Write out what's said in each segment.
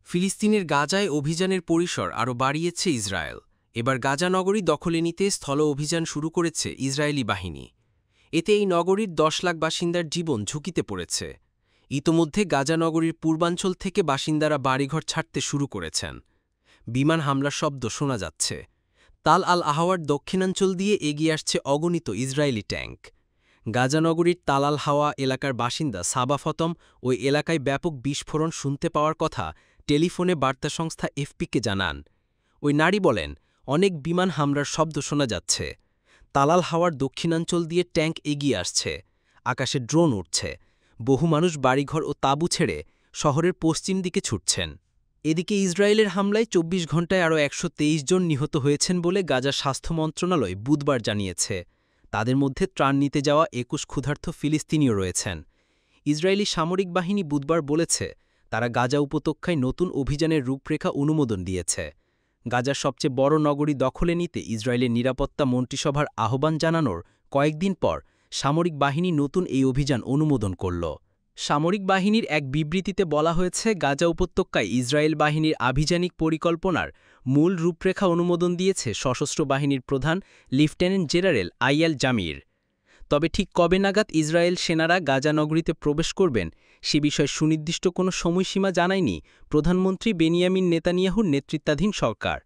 ফিলিস্তিনের গাজায় অভিযানের পরিসর আরও বাড়িয়েছে ইসরায়েল। এবার গাজা নগরী দখলে নিতে স্থল অভিযান শুরু করেছে ইসরায়েলি বাহিনী। এতে এই নগরীর ১০ লাখ বাসিন্দার জীবন ঝুঁকিতে পড়েছে। ইতোমধ্যে গাজা নগরীর পূর্বাঞ্চল থেকে বাসিন্দারা বাড়িঘর ছাড়তে শুরু করেছেন। বিমান হামলার শব্দ শোনা যাচ্ছে। তাল আল আহাওয়ার দক্ষিণাঞ্চল দিয়ে এগিয়ে আসছে অগণিত ইসরায়েলি ট্যাঙ্ক। গাজা নগরীর তাল আল হাওয়া এলাকার বাসিন্দা সাবা ফতম ওই এলাকায় ব্যাপক বিস্ফোরণ শুনতে পাওয়ার কথা টেলিফোনে বার্তা সংস্থা এফপিকে জানান। ওই নারী বলেন, অনেক বিমান হামলার শব্দ শোনা যাচ্ছে। তালাল হাওয়ার দক্ষিণাঞ্চল দিয়ে ট্যাঙ্ক এগিয়ে আসছে, আকাশে ড্রোন উঠছে। বহু মানুষ বাড়িঘর ও তাঁবু ছেড়ে শহরের পশ্চিম দিকে ছুটছেন। এদিকে ইসরায়েলের হামলায় ২৪ ঘণ্টায় আরও ১২৩ জন নিহত হয়েছেন বলে গাজা স্বাস্থ্য মন্ত্রণালয় বুধবার জানিয়েছে। তাদের মধ্যে ত্রাণ নিতে যাওয়া ২১ ক্ষুধার্ত ফিলিস্তিনিও রয়েছেন। ইসরায়েলি সামরিক বাহিনী বুধবার বলেছে, তারা গাজা উপত্যকায় নতুন অভিযানের রূপরেখা অনুমোদন দিয়েছে। গাজার সবচেয়ে বড় নগরী দখলে নিতে ইসরায়েলের নিরাপত্তা মন্ত্রিসভার আহ্বান জানানোর কয়েকদিন পর সামরিক বাহিনী নতুন এই অভিযান অনুমোদন করল। সামরিক বাহিনীর এক বিবৃতিতে বলা হয়েছে, গাজা উপত্যকায় ইসরায়েল বাহিনীর আভিযানিক পরিকল্পনার মূল রূপরেখা অনুমোদন দিয়েছে সশস্ত্র বাহিনীর প্রধান লেফটেন্যান্ট জেনারেল আইয়াল জামির। তবে ঠিক কবে নাগাদ ইসরায়েল সেনারা গাজা নগরীতে প্রবেশ করবেন সে বিষয়ে সুনির্দিষ্ট কোনো সময়সীমা জানায়নি প্রধানমন্ত্রী বেনিয়ামিন নেতানিয়াহুর নেতৃত্বাধীন সরকার।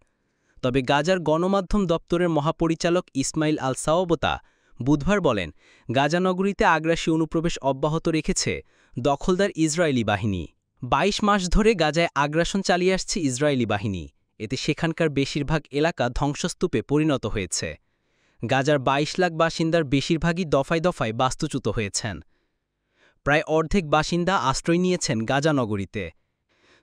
তবে গাজার গণমাধ্যম দপ্তরের মহাপরিচালক ইসমাইল আল সাওয়াবতা বুধবার বলেন, গাজা নগরীতে আগ্রাসী অনুপ্রবেশ অব্যাহত রেখেছে দখলদার ইসরায়েলি বাহিনী। ২২ মাস ধরে গাজায় আগ্রাসন চালিয়ে আসছে ইসরায়েলি বাহিনী। এতে সেখানকার বেশিরভাগ এলাকা ধ্বংসস্তূপে পরিণত হয়েছে। গাজার ২২ লাখ বাসিন্দার বেশিরভাগই দফায় দফায় বাস্তুচ্যুত হয়েছেন। প্রায় অর্ধেক বাসিন্দা আশ্রয় নিয়েছেন গাজা নগরীতে।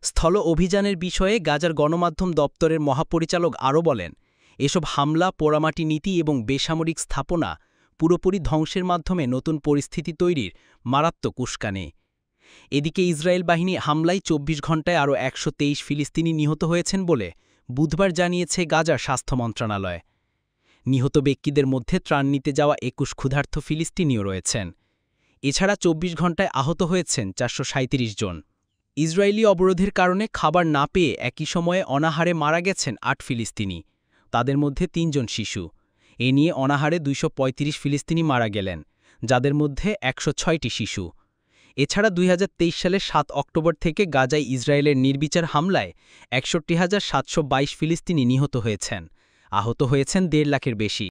স্থল অভিযানের বিষয়ে গাজার গণমাধ্যম দপ্তরের মহাপরিচালক আরও বলেন, এসব হামলা, পোড়ামাটি নীতি এবং বেসামরিক স্থাপনা পুরোপুরি ধ্বংসের মাধ্যমে নতুন পরিস্থিতি তৈরির মারাত্মক উস্কানি। এদিকে ইসরায়েল বাহিনী হামলায় ২৪ ঘণ্টায় আরও ১২৩ ফিলিস্তিনি নিহত হয়েছেন বলে বুধবার জানিয়েছে গাজার স্বাস্থ্য মন্ত্রণালয়। নিহত ব্যক্তিদের মধ্যে ত্রাণ নিতে যাওয়া ২১ ক্ষুধার্ত ফিলিস্তিনিও রয়েছেন। এছাড়া ২৪ ঘণ্টায় আহত হয়েছেন ৪৩৭ জন। ইসরায়েলি অবরোধের কারণে খাবার না পেয়ে একই সময়ে অনাহারে মারা গেছেন ৮ ফিলিস্তিনি, তাদের মধ্যে ৩ জন শিশু। এ নিয়ে অনাহারে ২৩৫ ফিলিস্তিনি মারা গেলেন, যাদের মধ্যে ১০৬টি শিশু। এছাড়া ২০২৩ সালের ৭ অক্টোবর থেকে গাজায় ইসরায়েলের নির্বিচার হামলায় ৬১,৭২২ ফিলিস্তিনি নিহত হয়েছেন, আহত হয়েছেন ১.৫ লাখের বেশি।